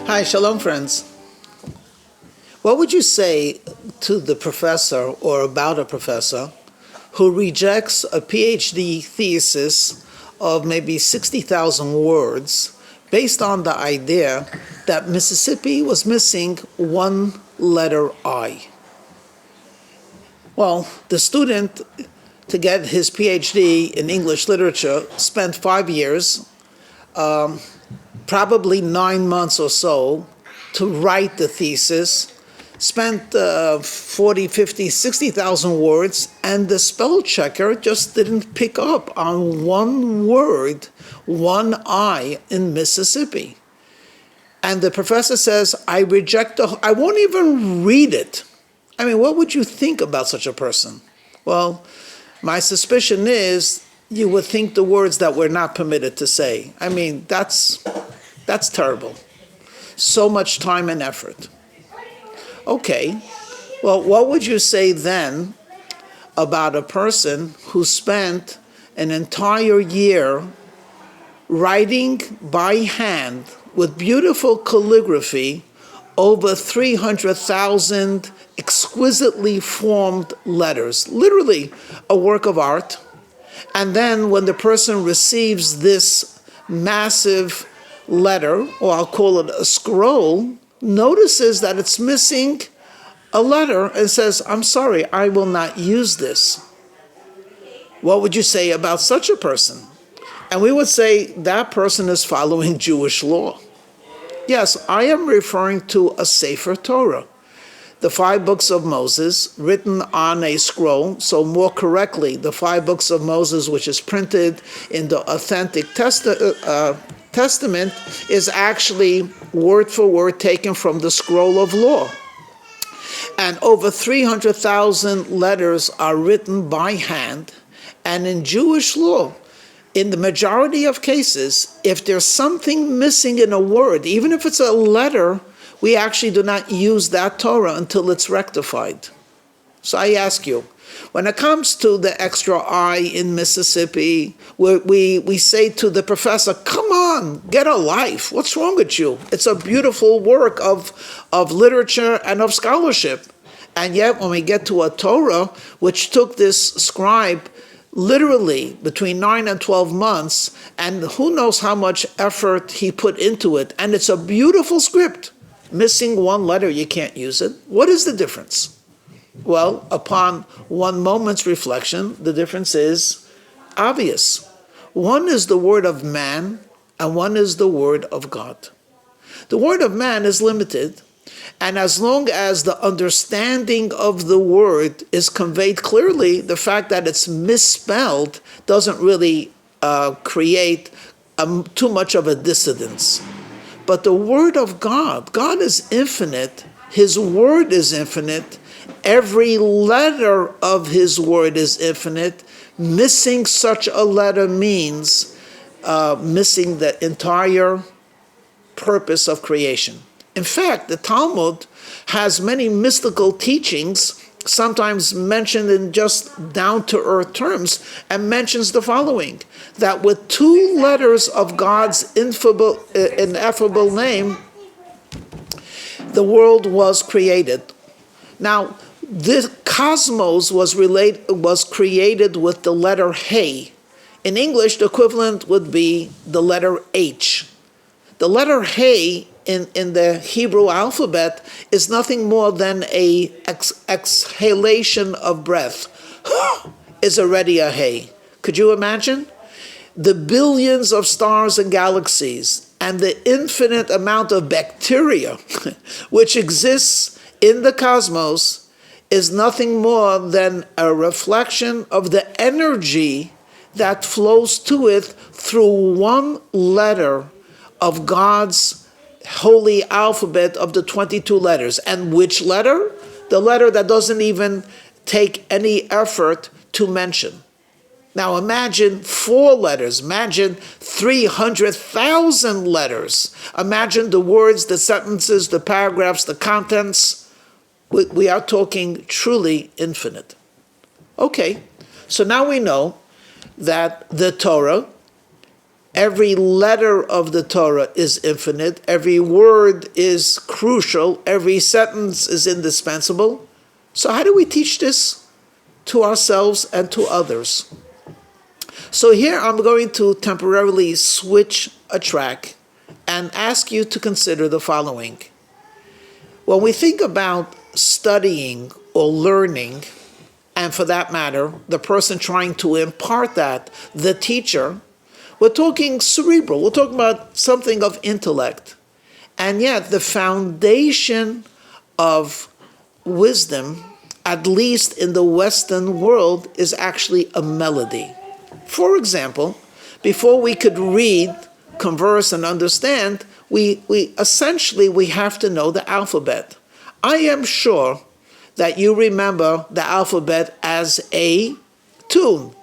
Hi, shalom friends. What would you say to the professor or about a professor who rejects a PhD thesis of maybe 60,000 words based on the idea that Mississippi was missing one letter I? Well, the student, to get his PhD in English literature, spent 5 years, probably 9 months or so, to write the thesis, spent 40, 50, 60,000 words, and the spell checker just didn't pick up on one word, one I in Mississippi. And the professor says, I won't even read it. I mean, what would you think about such a person? Well, my suspicion is you would think the words that we're not permitted to say. I mean, that's terrible. So much time and effort. Okay, well, what would you say then about a person who spent an entire year writing by hand with beautiful calligraphy over 300,000 exquisitely formed letters, literally a work of art, and then when the person receives this massive letter, or I'll call it a scroll, notices that it's missing a letter and says, I'm sorry, I will not use this. What would you say about such a person? And we would say that person is following Jewish law. Yes, I am referring to a Sefer Torah, the 5 books of Moses written on a scroll, so more correctly, the 5 books of Moses, which is printed in the authentic Testament, is actually word for word taken from the scroll of law. And over 300,000 letters are written by hand. And in Jewish law, in the majority of cases, if there's something missing in a word, even if it's a letter, we actually do not use that Torah until it's rectified. So I ask you, when it comes to the extra I in Mississippi, we say to the professor, come on, get a life. What's wrong with you? It's a beautiful work of literature and of scholarship. And yet when we get to a Torah, which took this scribe literally between 9 and 12 months, and who knows how much effort he put into it, and it's a beautiful script. Missing one letter, you can't use it. What is the difference? Well, upon one moment's reflection, the difference is obvious. One is the word of man, and one is the word of God. The word of man is limited, and as long as the understanding of the word is conveyed clearly, the fact that it's misspelled doesn't really create too much of a dissidence. But the word of God, God is infinite, his word is infinite, every letter of his word is infinite. Missing such a letter means missing the entire purpose of creation. In fact, the Talmud has many mystical teachings, sometimes mentioned in just down-to-earth terms, and mentions the following, that with 2 letters of God's ineffable name, the world was created. Now, the cosmos was created with the letter He. In English, the equivalent would be the letter H. The letter He in the Hebrew alphabet is nothing more than a exhalation of breath. Is already a He. Could you imagine? The billions of stars and galaxies and the infinite amount of bacteria which exists in the cosmos is nothing more than a reflection of the energy that flows to it through one letter of God's holy alphabet of the 22 letters. And which letter? The letter that doesn't even take any effort to mention. Now imagine 4 letters, imagine 300,000 letters. Imagine the words, the sentences, the paragraphs, the contents. We are talking truly infinite. Okay, so now we know that the Torah Every letter of the Torah is infinite. Every word is crucial. Every sentence is indispensable. So how do we teach this to ourselves and to others? So here I'm going to temporarily switch a track and ask you to consider the following. When we think about studying or learning, and for that matter, the person trying to impart that, the teacher, we're talking cerebral, we're talking about something of intellect. And yet the foundation of wisdom, at least in the Western world, is actually a melody. For example, before we could read, converse, and understand, we essentially have to know the alphabet. I am sure that you remember the alphabet as a tune.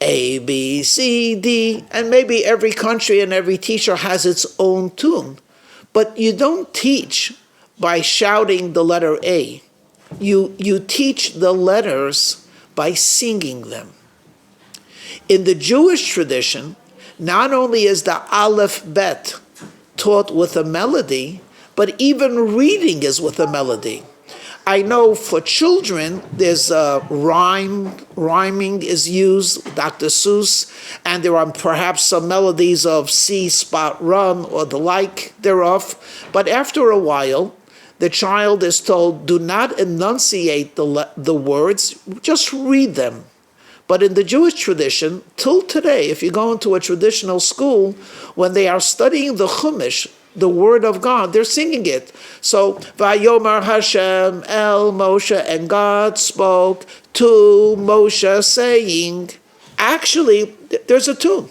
A, B, C, D, and maybe every country and every teacher has its own tune. But you don't teach by shouting the letter A. You teach the letters by singing them. In the Jewish tradition, not only is the Aleph Bet taught with a melody, but even reading is with a melody. I know for children, there's rhyming is used, Dr. Seuss, and there are perhaps some melodies of See, Spot, Run, or the like thereof. But after a while, the child is told, do not enunciate the words, just read them. But in the Jewish tradition, till today, if you go into a traditional school, when they are studying the Chumash, the word of God, they're singing it. So, Vayomer Hashem El Moshe, and God spoke to Moshe, saying, actually, there's a tune.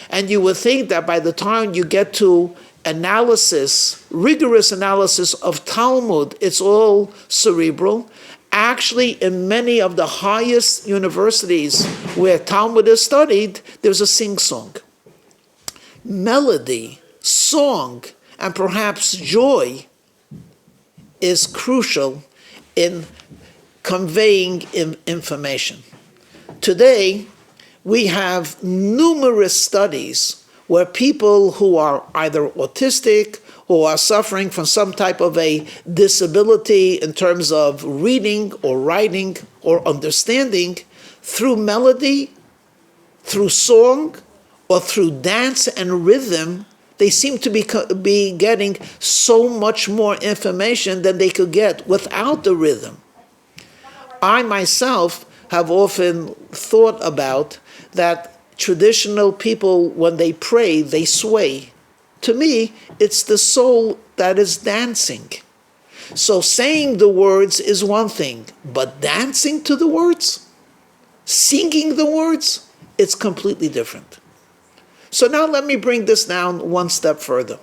And you would think that by the time you get to analysis, rigorous analysis of Talmud, it's all cerebral. Actually, in many of the highest universities where Talmud is studied, there's a sing-song. Melody, song, and perhaps joy is crucial in conveying information. Today, we have numerous studies where people who are either autistic, who are suffering from some type of a disability in terms of reading or writing or understanding, through melody, through song, or through dance and rhythm, they seem to be getting so much more information than they could get without the rhythm. I myself have often thought about that traditional people, when they pray, they sway. To me, it's the soul that is dancing. So saying the words is one thing, but dancing to the words, singing the words, it's completely different. So now let me bring this down one step further.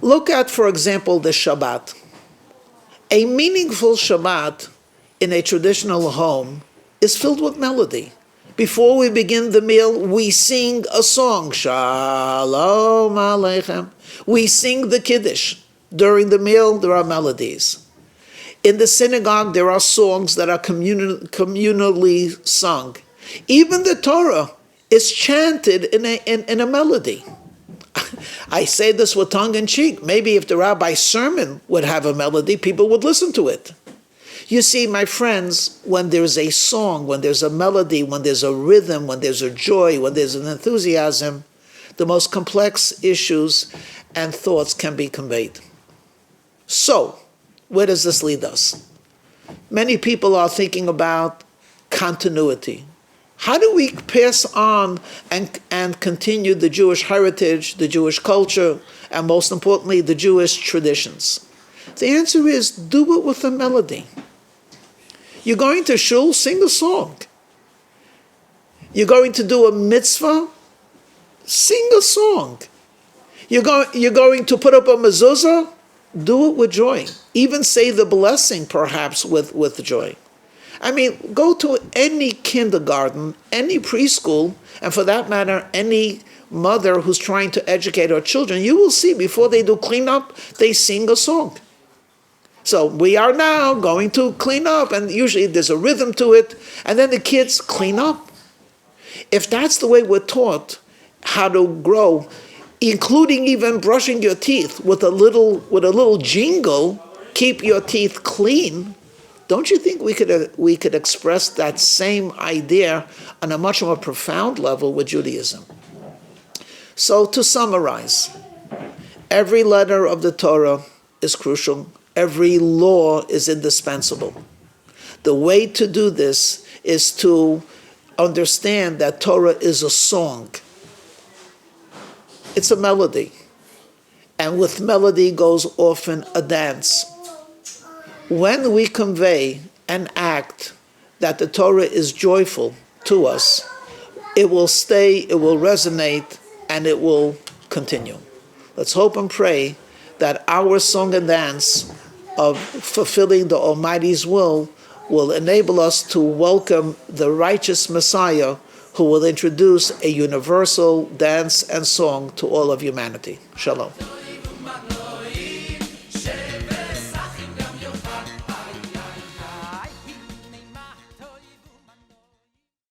Look at, for example, the Shabbat. A meaningful Shabbat in a traditional home is filled with melody. Before we begin the meal, we sing a song, Shalom Aleichem. We sing the Kiddush. During the meal, there are melodies. In the synagogue, there are songs that are communally sung. Even the Torah is chanted in a melody. I say this with tongue in cheek. Maybe if the rabbi's sermon would have a melody, people would listen to it. You see, my friends, when there's a song, when there's a melody, when there's a rhythm, when there's a joy, when there's an enthusiasm, the most complex issues and thoughts can be conveyed. So, where does this lead us? Many people are thinking about continuity. How do we pass on and continue the Jewish heritage, the Jewish culture, and most importantly, the Jewish traditions? The answer is, do it with a melody. You're going to shul, sing a song. You're going to do a mitzvah, sing a song. You're going to put up a mezuzah, do it with joy. Even say the blessing, perhaps, with joy. I mean, go to any kindergarten, any preschool, and for that matter, any mother who's trying to educate her children, you will see before they do cleanup, they sing a song. So we are now going to clean up, and usually there's a rhythm to it, and then the kids clean up. If that's the way we're taught, how to grow, including even brushing your teeth with a little jingle, keep your teeth clean. Don't you think we could express that same idea on a much more profound level with Judaism? So to summarize, every letter of the Torah is crucial. Every law is indispensable. The way to do this is to understand that Torah is a song. It's a melody. And with melody goes often a dance. When we convey and act that the Torah is joyful to us, it will stay, it will resonate, and it will continue. Let's hope and pray that our song and dance of fulfilling the Almighty's will enable us to welcome the righteous Messiah who will introduce a universal dance and song to all of humanity. Shalom.